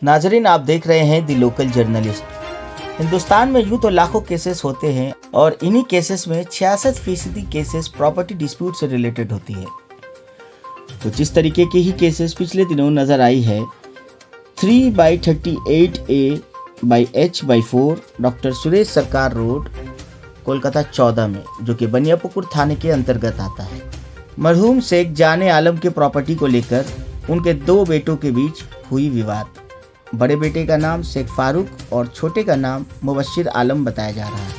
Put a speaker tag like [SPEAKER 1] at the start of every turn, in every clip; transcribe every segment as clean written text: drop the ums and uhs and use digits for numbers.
[SPEAKER 1] नाजरीन, आप देख रहे हैं दी लोकल जर्नलिस्ट। हिंदुस्तान में यूं तो लाखों केसेस होते हैं और इन्हीं केसेस में 66% केसेस प्रॉपर्टी डिस्प्यूट से रिलेटेड होती है। कुछ इस तरीके के ही केसेस पिछले दिनों नजर आई है 3/38A/H/4 डॉक्टर सुरेश सरकार रोड कोलकाता 14 में, जो कि बनियापुकुर थाने के अंतर्गत आता है। मरहूम शेख जाने आलम के प्रॉपर्टी को लेकर उनके 2 बेटों के बीच हुई विवाद। बड़े बेटे का नाम शेख फारूक और छोटे का नाम मुबश्शिर आलम बताया जा रहा है।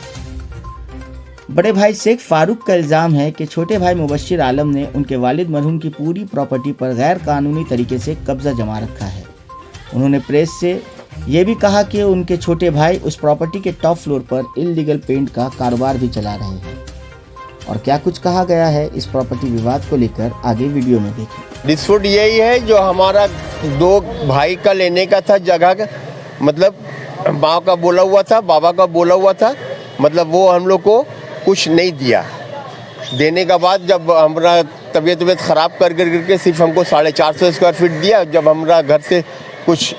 [SPEAKER 1] बड़े भाई शेख फारूक का इल्ज़ाम है कि छोटे भाई मुबश्शिर आलम ने उनके वालिद मरहूम की पूरी प्रॉपर्टी पर गैर कानूनी तरीके से कब्जा जमा रखा है। उन्होंने प्रेस से ये भी कहा कि उनके छोटे भाई उस प्रॉपर्टी के टॉप फ्लोर पर इल्लीगल पेंट का कारोबार भी चला रहे हैं। और क्या कुछ कहा गया है इस प्रॉपर्टी विवाद को लेकर, आगे वीडियो में देखें।
[SPEAKER 2] डिस्प्यूट यही है जो हमारा 2 भाई का लेने का था जगह का, मतलब माँ का बोला हुआ था, बाबा का बोला हुआ था, मतलब वो हम लोग को कुछ नहीं दिया। देने का बाद जब हमारा तबीयत ख़राब करके सिर्फ हमको 450 स्क्वायर फीट दिया। जब हमारा घर से कुछ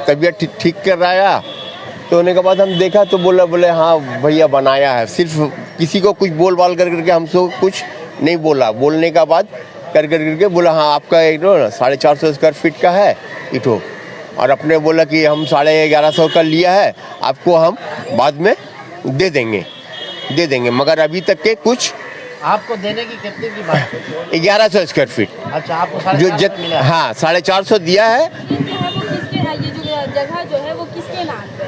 [SPEAKER 2] तबीयत ठीक कर रहा तो होने के बाद हम देखा तो बोले हाँ भैया बनाया है। सिर्फ किसी को कुछ बोल बाल करके हमसे कुछ नहीं बोला। बोलने का बाद करके बोला हाँ आपका 450 स्क्वायर फीट का है इटो, और अपने बोला कि हम 1150 का लिया है, आपको हम बाद में दे देंगे मगर अभी तक के कुछ
[SPEAKER 3] आपको देने की कितने की बात है?
[SPEAKER 2] 1100 स्क्वायर फीट।
[SPEAKER 3] अच्छा, आपको 450 मिला है?
[SPEAKER 2] हाँ 450 दिया है।
[SPEAKER 4] ये जो जगह जो है वो किसके नाम पे?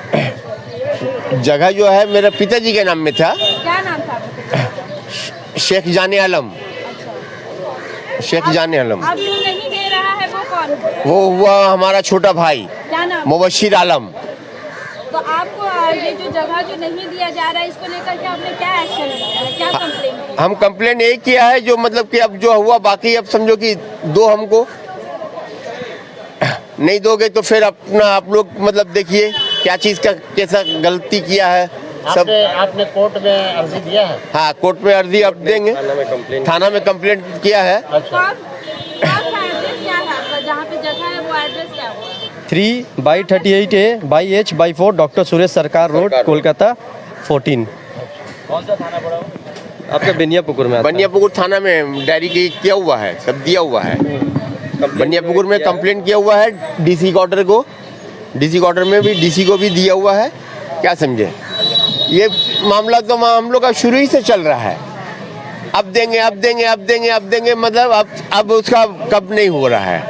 [SPEAKER 2] जगह जो है मेरे पिताजी के नाम में था।
[SPEAKER 4] क्या नाम था आपके?
[SPEAKER 2] शेख जाने आलम।
[SPEAKER 4] अच्छा।
[SPEAKER 2] शेख जाने आलम।
[SPEAKER 4] अब जो नहीं दे रहा है वो कौन है?
[SPEAKER 2] वो हुआ हमारा छोटा भाई।
[SPEAKER 4] क्या नाम?
[SPEAKER 2] मुबश्शिर आलम।
[SPEAKER 4] तो आपको ये जो जगह जो नहीं दिया जा रहा है इसको लेकर के आपने क्या एक्शन लिया है, क्या कंप्लेंट की?
[SPEAKER 2] हम कंप्लेंट यही किया है जो मतलब कि अब जो हुआ बाकी अब समझो कि दो हमको नहीं दोगे तो फिर अपना आप लोग मतलब देखिए क्या चीज़ का कैसा गलती किया है सब।
[SPEAKER 3] आपने कोर्ट में अर्जी दिया है?
[SPEAKER 2] हाँ कोर्ट में अर्जी अब देंगे। थाना में कंप्लेंट किया है।
[SPEAKER 3] अच्छा,
[SPEAKER 4] एड्रेस क्या है आपका जहाँ पे जगह है, वो एड्रेस क्या है?
[SPEAKER 5] 3/38A/H/4 डॉक्टर सुरेश सरकार रोड कोलकाता 14।
[SPEAKER 3] कौन सा थाना पड़ा?
[SPEAKER 5] आपका बनियापुकुर में आता है।
[SPEAKER 2] बनियापुकुर थाना में डायरी किया हुआ है, सब दिया हुआ है। बनियापुकुर में कंप्लेंट किया हुआ है डीसी के ऑर्डर को, डीसी के ऑर्डर में भी डीसी को भी दिया हुआ है। क्या समझे, ये मामला तो हम लोग का शुरू ही से चल रहा है। अब देंगे मतलब अब उसका कब नहीं हो रहा है,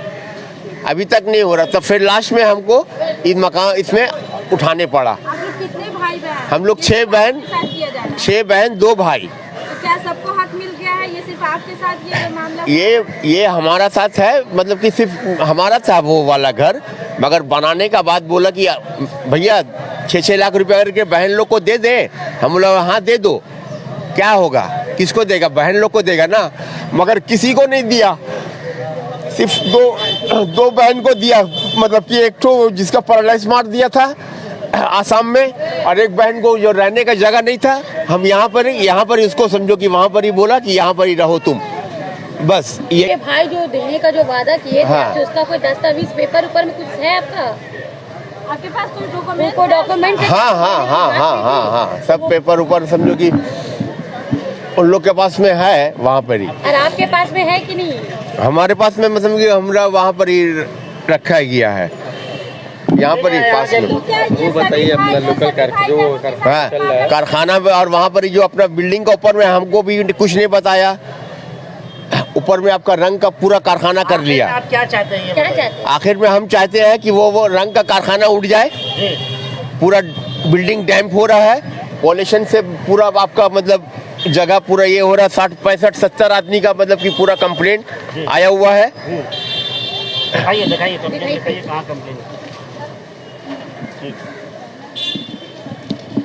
[SPEAKER 2] अभी तक नहीं हो रहा। तो फिर लास्ट में हमको इस मकान इसमें उठाने पड़ा।
[SPEAKER 4] आप लोग कितने भाई बहन?
[SPEAKER 2] हम लोग 6 बहन, 6 बहन 2 भाई।
[SPEAKER 4] तो क्या सबको हक मिल गया है? ये सिर्फ आपके साथ ये मामला?
[SPEAKER 2] ये हमारा साथ है, मतलब कि सिर्फ हमारा था वो वाला घर, मगर बनाने का बाद बोला कि भैया 6-6 लाख रुपया करके बहन लोग को दे दे। हम बोला हाँ दे दो, क्या होगा, किसको देगा, बहन लोग को देगा ना, मगर किसी को नहीं दिया। सिर्फ दो बहन को दिया, मतलब कि एक तो जिसका पैरालाइज मार दिया था आसाम में, और एक बहन को जो रहने का जगह नहीं था, हम यहाँ पर इसको समझो कि वहाँ पर ही बोला कि यहाँ पर ही रहो तुम, बस ये।
[SPEAKER 4] भाई जो देने का जो वादा किए थे,
[SPEAKER 2] हाँ।
[SPEAKER 4] तो उसका कोई दस्तावेज पेपर ऊपर में कुछ है आपका? आपके पास कोई डॉक्यूमेंट?
[SPEAKER 2] हाँ सब पेपर ऊपर समझो कि उन लोग के पास में है, वहाँ पर ही।
[SPEAKER 4] और आपके पास में है कि नहीं?
[SPEAKER 2] हमारे पास में मतलब कि हमरा वहाँ पर ही रखा गया है, यहाँ पर ही पास में।
[SPEAKER 5] वो बताइए अपना लोकल
[SPEAKER 2] कारखाना में, और वहाँ पर ही जो अपना बिल्डिंग का ऊपर में हमको भी कुछ नहीं बताया। ऊपर में आपका रंग का पूरा कारखाना कर लिया।
[SPEAKER 3] आप क्या चाहते हैं?
[SPEAKER 4] क्या चाहते हैं?
[SPEAKER 2] आखिर में हम चाहते हैं कि वो रंग का कारखाना उड़ जाए। पूरा बिल्डिंग डैम्प हो रहा है, पॉल्यूशन से पूरा आपका मतलब जगह पूरा ये हो रहा है। 60, 65, 70 आदमी का मतलब कि पूरा कंप्लेंट आया हुआ है।
[SPEAKER 3] दिखाइए कहाँ कंप्लेंट?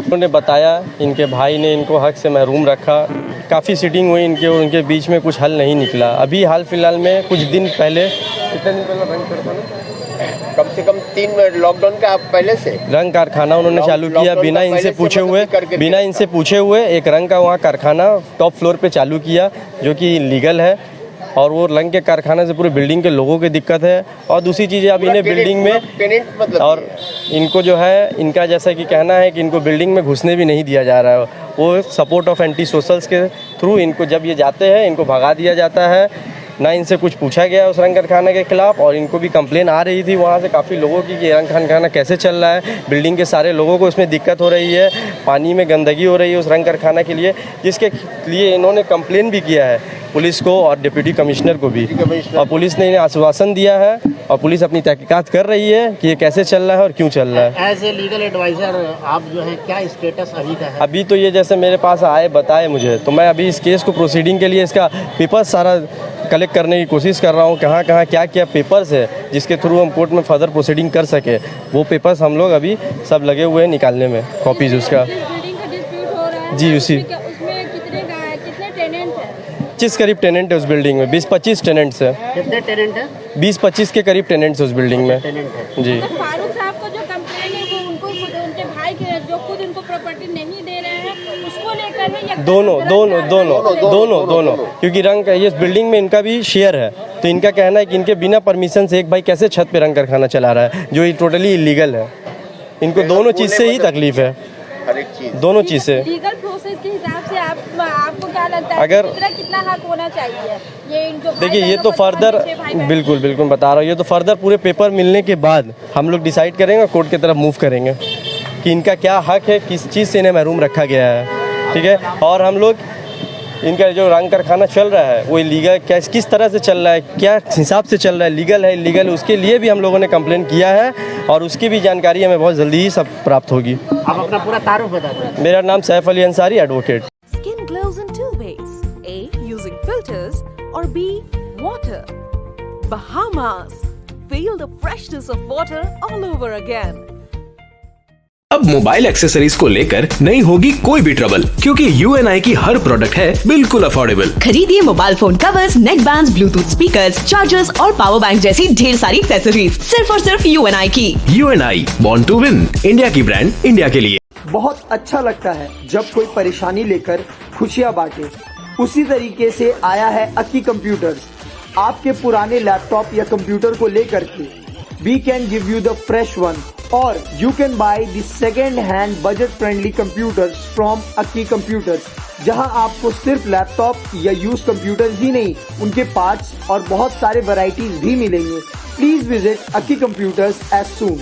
[SPEAKER 5] उन्होंने बताया इनके भाई ने इनको हक से महरूम रखा। काफ़ी सीटिंग हुई उनके बीच में, कुछ हल नहीं निकला। अभी हाल फिलहाल में कुछ दिन पहले, कितने दिन पहले रंग कारखाना,
[SPEAKER 2] कम से कम 3 लॉकडाउन का पहले से
[SPEAKER 5] रंग कारखाना उन्होंने चालू किया बिना इनसे पूछे हुए एक रंग का वहाँ कारखाना टॉप फ्लोर पे चालू किया, जो कि लीगल है। और वो रंग के कारखाने से पूरे बिल्डिंग के लोगों की दिक्कत है। और दूसरी चीज़ अब इन्हें बिल्डिंग में
[SPEAKER 2] टेनेंट मतलब
[SPEAKER 5] और इनको जो है इनका जैसा कि कहना है कि इनको बिल्डिंग में घुसने भी नहीं दिया जा रहा है। वो सपोर्ट ऑफ एंटी सोशल्स के थ्रू इनको जब ये जाते हैं इनको भगा दिया जाता है, ना इनसे कुछ पूछा गया उस रंग कारखाने के खिलाफ। और इनको भी कंप्लेन आ रही थी वहाँ से काफ़ी लोगों की कि ये रंग कारखाना कैसे चल रहा है, बिल्डिंग के सारे लोगों को इसमें दिक्कत हो रही है, पानी में गंदगी हो रही है उस रंग कारखाना के लिए, जिसके लिए इन्होंने कंप्लेन भी किया है पुलिस को और डिप्टी कमिश्नर को भी। और पुलिस ने इन्हें आश्वासन दिया है और पुलिस अपनी तहकीकात कर रही है कि ये कैसे चल रहा है और क्यों चल रहा है।
[SPEAKER 3] एज ए लीगल एडवाइजर आप जो है क्या स्टेटस अभी का है?
[SPEAKER 5] अभी तो ये जैसे मेरे पास आए बताए मुझे, तो मैं अभी इस केस को प्रोसीडिंग के लिए इसका पेपर्स सारा कलेक्ट करने की कोशिश कर रहा हूँ, कहाँ कहाँ क्या क्या पेपर्स है जिसके थ्रू हम कोर्ट में फर्दर प्रोसीडिंग कर सके। वो पेपर्स हम लोग अभी सब लगे हुए हैं निकालने में, कॉपीज उसका।
[SPEAKER 4] बिल्डिंग का डिस्प्यूट हो रहा है
[SPEAKER 5] जी, उसी
[SPEAKER 4] उसमें कितने टेनेंट हैं?
[SPEAKER 5] 25 करीब टेनेंट है उस बिल्डिंग में, 20-25 टेनेंट्स है,
[SPEAKER 3] कितने टेनेंट है?
[SPEAKER 5] 20-25 के करीब टेनेंट्स है उस बिल्डिंग में।
[SPEAKER 3] टेनेंट है
[SPEAKER 5] जी।
[SPEAKER 4] तो फारूक साहब को जो कंप्लेन है वो उनको उनके भाई के जो खुद उनको प्रॉपर्टी नहीं दे रहे हैं उसको लेकर है या दोनों, क्योंकि रंग का ये बिल्डिंग में इनका भी शेयर है, तो इनका कहना है कि इनके बिना परमिशन से एक भाई कैसे छत पे रंग कारखाना चला रहा है, जो ये टोटली इलीगल है। इनको दोनों चीज़ से ही तकलीफ है,
[SPEAKER 2] हर एक चीज
[SPEAKER 5] दोनों चीज़ से।
[SPEAKER 4] लीगल प्रोसेस के हिसाब से आपको क्या लगता है
[SPEAKER 5] अगर
[SPEAKER 4] कितना हक होना चाहिए ये इनको?
[SPEAKER 5] देखिए ये तो फर्दर बिल्कुल बता रहा हूँ, ये तो फर्दर पूरे पेपर मिलने के बाद हम लोग डिसाइड करेंगे, कोर्ट की तरफ मूव करेंगे कि इनका क्या हक है, किस चीज़ से इन्हें महरूम रखा गया है, ठीक है। और हम लोग इनका जो रंग कारखाना चल रहा है वो इलीगल किस तरह से चल रहा है, क्या हिसाब से चल रहा है, लीगल है इलीगल, उसके लिए भी हम लोगों ने कंप्लेन किया है और उसकी भी जानकारी हमें बहुत जल्दी ही सब प्राप्त होगी।
[SPEAKER 3] आप अपना पूरा तारुफ बता दें।
[SPEAKER 5] मेरा नाम Saif Ali Ansari, advocate.
[SPEAKER 6] Skin glows in two ways. A. Using filters or B. Water. Bahamas. Feel the freshness of water all over again.
[SPEAKER 7] अब मोबाइल एक्सेसरीज को लेकर नहीं होगी कोई भी ट्रबल, क्योंकि UNI की हर प्रोडक्ट है बिल्कुल अफोर्डेबल।
[SPEAKER 8] खरीदिए मोबाइल फोन कवर्स, नेक बैंड्स, ब्लूटूथ स्पीकर्स, चार्जर्स और पावर बैंक जैसी ढेर सारी एक्सेसरीज सिर्फ और सिर्फ UNI की।
[SPEAKER 7] UNI, born to win, India की ब्रांड, इंडिया के लिए।
[SPEAKER 9] बहुत अच्छा लगता है जब कोई परेशानी लेकर खुशियां बांटे। उसी तरीके से आया है अक्की कंप्यूटर्स। आपके पुराने लैपटॉप या कंप्यूटर को लेकर के we can give you the fresh one, or you can buy the second hand budget friendly computers from Akki Computers, जहां आपको सिर्फ लैपटॉप या यूज कंप्यूटर्स ही नहीं उनके पार्ट्स और बहुत सारे वैरायटीज भी मिलेंगे। Please visit Akki Computers as soon।